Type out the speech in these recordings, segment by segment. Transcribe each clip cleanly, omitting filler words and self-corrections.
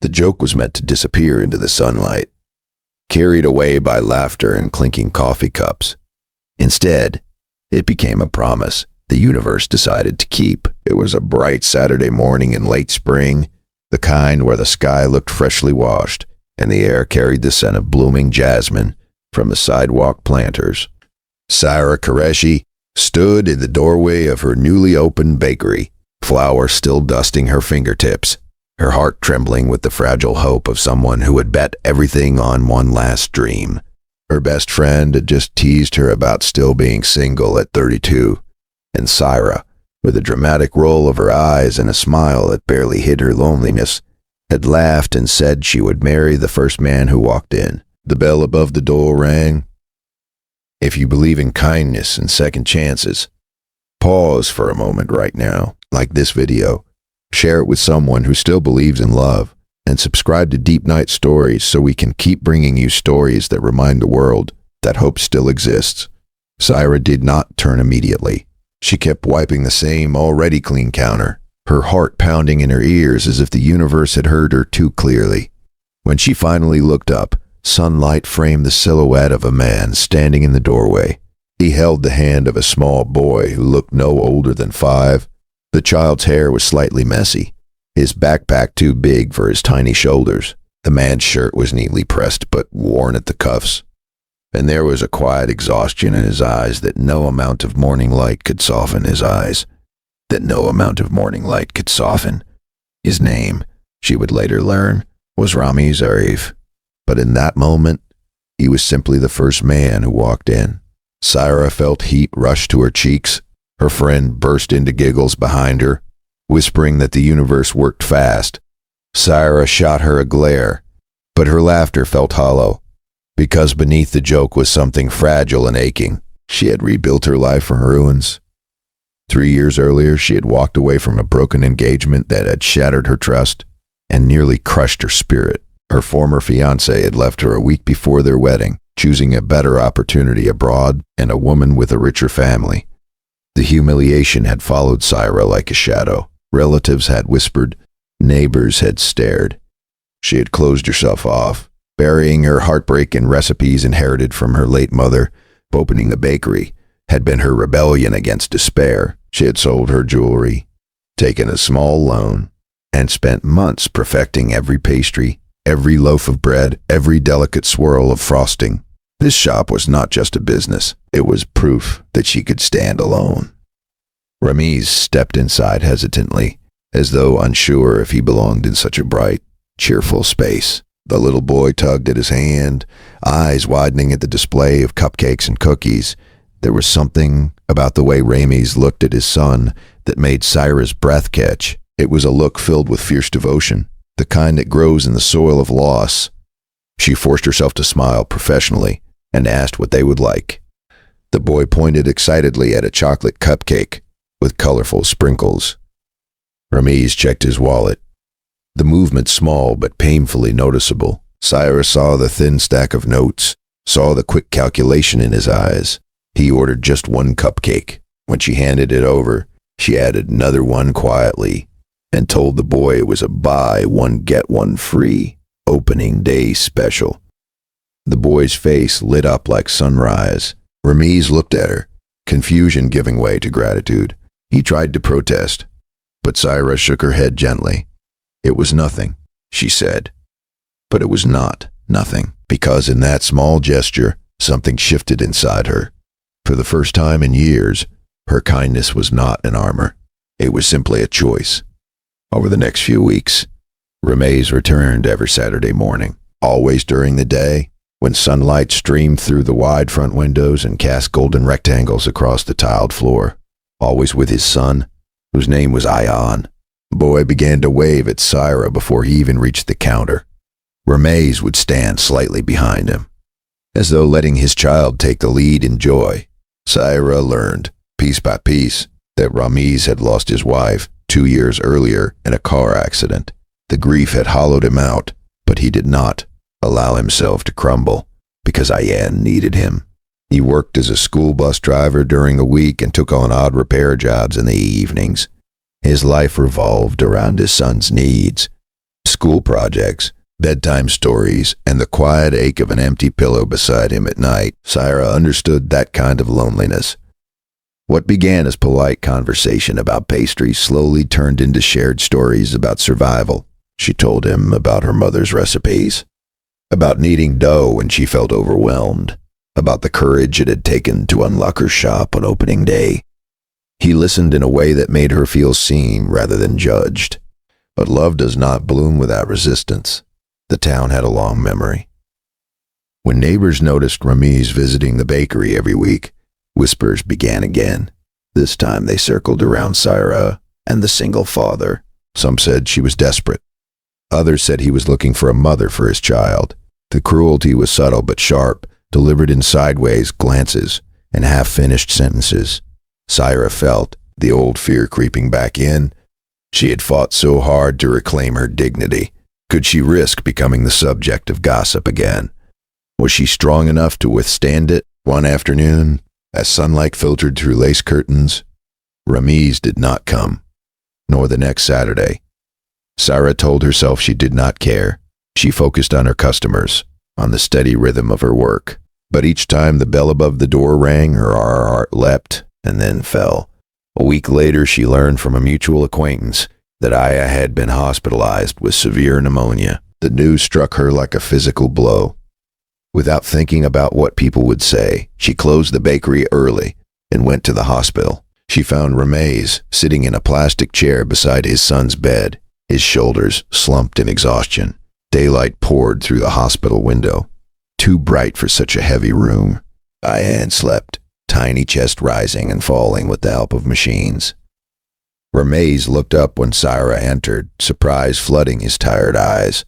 The joke was meant to disappear into the sunlight, carried away by laughter and clinking coffee cups. Instead, it became a promise the universe decided to keep. It was a bright Saturday morning in late spring, the kind where the sky looked freshly washed and the air carried the scent of blooming jasmine from the sidewalk planters. Saira Qureshi stood in the doorway of her newly opened bakery, flour still dusting her fingertips, her heart trembling with the fragile hope of someone who had bet everything on one last dream. Her best friend had just teased her about still being single at 32, and Saira, with a dramatic roll of her eyes and a smile that barely hid her loneliness, had laughed and said she would marry the first man who walked in. The bell above the door rang. If you believe in kindness and second chances, pause for a moment right now, like this video. Share it with someone who still believes in love, and subscribe to Deep Night Stories so we can keep bringing you stories that remind the world that hope still exists. Saira did not turn immediately. She kept wiping the same already clean counter, her heart pounding in her ears as if the universe had heard her too clearly. When she finally looked up, sunlight framed the silhouette of a man standing in the doorway. He held the hand of a small boy who looked no older than 5. The child's hair was slightly messy, his backpack too big for his tiny shoulders. The man's shirt was neatly pressed but worn at the cuffs, and there was a quiet exhaustion in his eyes that no amount of morning light could soften. His name, she would later learn, was Rameez. But in that moment, he was simply the first man who walked in. Saira felt heat rush to her cheeks. Her friend burst into giggles behind her, whispering that the universe worked fast. Saira shot her a glare, but her laughter felt hollow, because beneath the joke was something fragile and aching. She had rebuilt her life from ruins. 3 years earlier, she had walked away from a broken engagement that had shattered her trust and nearly crushed her spirit. Her former fiancé had left her a week before their wedding, choosing a better opportunity abroad and a woman with a richer family. The humiliation had followed Saira like a shadow. Relatives had whispered, neighbors had stared. She had closed herself off, burying her heartbreak in recipes inherited from her late mother. Opening the bakery had been her rebellion against despair. She had sold her jewelry, taken a small loan, and spent months perfecting every pastry, every loaf of bread, every delicate swirl of frosting. This shop was not just a business. It was proof that she could stand alone. Rameez stepped inside hesitantly, as though unsure if he belonged in such a bright, cheerful space. The little boy tugged at his hand, eyes widening at the display of cupcakes and cookies. There was something about the way Rameez looked at his son that made Saira's breath catch. It was a look filled with fierce devotion, the kind that grows in the soil of loss. She forced herself to smile professionally and asked what they would like. The boy pointed excitedly at a chocolate cupcake with colorful sprinkles. Rameez checked his wallet, the movement small but painfully noticeable. Saira saw the thin stack of notes, saw the quick calculation in his eyes. He ordered just one cupcake. When she handed it over, she added another one quietly and told the boy it was a buy one get one free opening day special. The boy's face lit up like sunrise. Rameez looked at her, confusion giving way to gratitude. He tried to protest, but Saira shook her head gently. It was nothing, she said. But it was not nothing, because in that small gesture, something shifted inside her. For the first time in years, her kindness was not an armor. It was simply a choice. Over the next few weeks, Rameez returned every Saturday morning, always during the day, when sunlight streamed through the wide front windows and cast golden rectangles across the tiled floor. Always with his son, whose name was Ayan. The boy began to wave at Saira before he even reached the counter. Rameez would stand slightly behind him, as though letting his child take the lead in joy. Saira learned, piece by piece, that Rameez had lost his wife 2 years earlier in a car accident. The grief had hollowed him out, but he did not allow himself to crumble, because Ayan needed him. He worked as a school bus driver during the week and took on odd repair jobs in the evenings. His life revolved around his son's needs. School projects, bedtime stories, and the quiet ache of an empty pillow beside him at night. Saira understood that kind of loneliness. What began as polite conversation about pastries slowly turned into shared stories about survival. She told him about her mother's recipes, about kneading dough when she felt overwhelmed, about the courage it had taken to unlock her shop on opening day. He listened in a way that made her feel seen rather than judged. But love does not bloom without resistance. The town had a long memory. When neighbors noticed Rameez visiting the bakery every week, whispers began again. This time they circled around Saira and the single father. Some said she was desperate. Others said he was looking for a mother for his child. The cruelty was subtle but sharp, delivered in sideways glances and half-finished sentences. Saira felt the old fear creeping back in. She had fought so hard to reclaim her dignity. Could she risk becoming the subject of gossip again? Was she strong enough to withstand it? One afternoon, as sunlight filtered through lace curtains, Rameez did not come, nor the next Saturday. Saira told herself she did not care. She focused on her customers, on the steady rhythm of her work. But each time the bell above the door rang, her heart leapt and then fell. A week later, she learned from a mutual acquaintance that Aya had been hospitalized with severe pneumonia. The news struck her like a physical blow. Without thinking about what people would say, she closed the bakery early and went to the hospital. She found Rameez sitting in a plastic chair beside his son's bed, his shoulders slumped in exhaustion. Daylight poured through the hospital window, too bright for such a heavy room. Aya slept, tiny chest rising and falling with the help of machines. Rameez looked up when Saira entered, surprise flooding his tired eyes.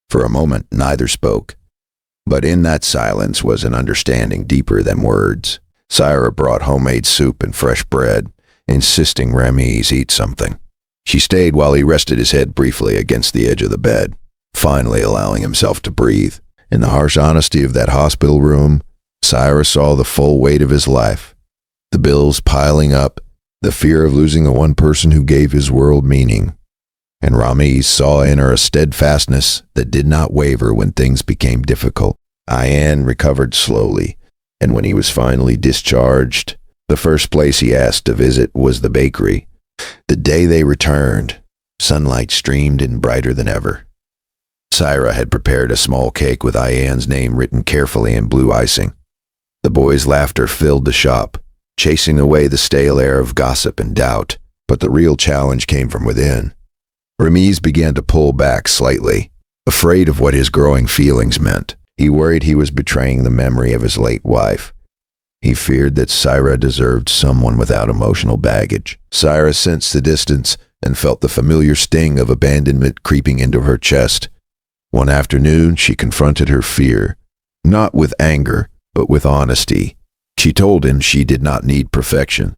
For a moment, neither spoke. But in that silence was an understanding deeper than words. Saira brought homemade soup and fresh bread, insisting Rameez eat something. She stayed while he rested his head briefly against the edge of the bed, finally allowing himself to breathe. In the harsh honesty of that hospital room, Saira saw the full weight of his life. The bills piling up, the fear of losing the one person who gave his world meaning. And Rameez saw in her a steadfastness that did not waver when things became difficult. Ayan recovered slowly, and when he was finally discharged, the first place he asked to visit was the bakery. The day they returned, sunlight streamed in brighter than ever. Saira had prepared a small cake with Ayan's name written carefully in blue icing. The boys' laughter filled the shop, chasing away the stale air of gossip and doubt, but the real challenge came from within. Rameez began to pull back slightly, afraid of what his growing feelings meant. He worried he was betraying the memory of his late wife. He feared that Saira deserved someone without emotional baggage. Saira sensed the distance and felt the familiar sting of abandonment creeping into her chest. One afternoon, she confronted her fear, not with anger, but with honesty. She told him she did not need perfection.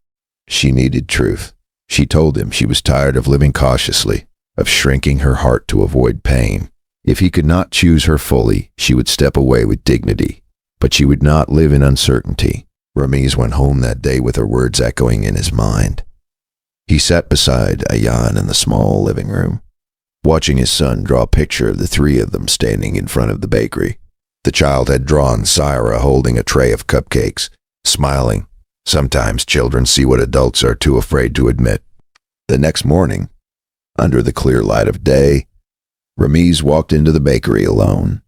She needed truth. She told him she was tired of living cautiously, of shrinking her heart to avoid pain. If he could not choose her fully, she would step away with dignity, but she would not live in uncertainty. Rameez went home that day with her words echoing in his mind. He sat beside Ayan in the small living room, watching his son draw a picture of the three of them standing in front of the bakery. The child had drawn Saira holding a tray of cupcakes, smiling. Sometimes children see what adults are too afraid to admit. The next morning, under the clear light of day, Rameez walked into the bakery alone.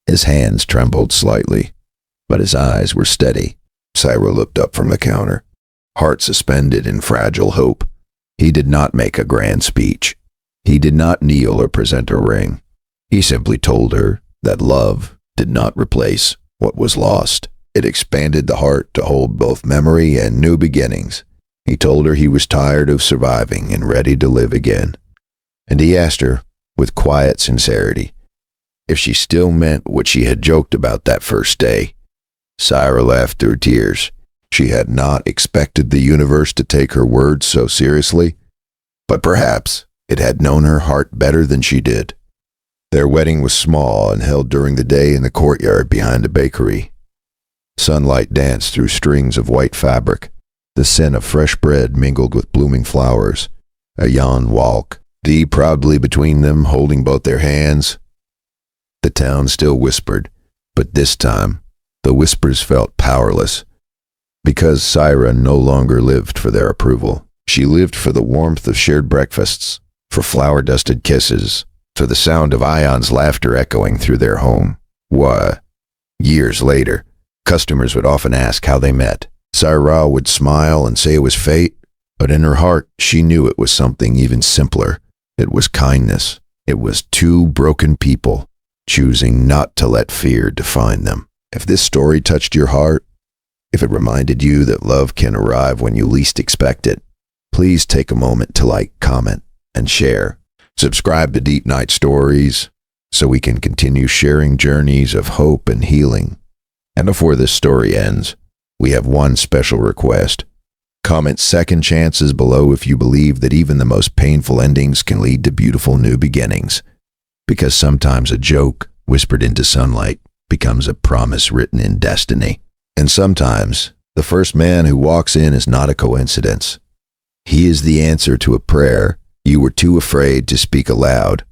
His hands trembled slightly, but his eyes were steady. Saira looked up from the counter, heart suspended in fragile hope. He did not make a grand speech. He did not kneel or present a ring. He simply told her that love did not replace what was lost. It expanded the heart to hold both memory and new beginnings. He told her he was tired of surviving and ready to live again. And he asked her, with quiet sincerity, if she still meant what she had joked about that first day. Saira laughed through tears. She had not expected the universe to take her words so seriously, but perhaps it had known her heart better than she did. Their wedding was small and held during the day in the courtyard behind a bakery. Sunlight danced through strings of white fabric. The scent of fresh bread mingled with blooming flowers. Ayan walked Thee proudly between them, holding both their hands. The town still whispered, but this time, the whispers felt powerless, because Saira no longer lived for their approval. She lived for the warmth of shared breakfasts, for flower-dusted kisses, for the sound of Ion's laughter echoing through their home. Years later, customers would often ask how they met. Saira would smile and say it was fate, but in her heart, she knew it was something even simpler. It was kindness. It was two broken people choosing not to let fear define them. If this story touched your heart, if it reminded you that love can arrive when you least expect it, please take a moment to like, comment, and share. Subscribe to Deep Night Stories so we can continue sharing journeys of hope and healing. And before this story ends, we have one special request. Comment second chances below if you believe that even the most painful endings can lead to beautiful new beginnings. Because sometimes a joke whispered into sunlight becomes a promise written in destiny. And sometimes the first man who walks in is not a coincidence. He is the answer to a prayer you were too afraid to speak aloud.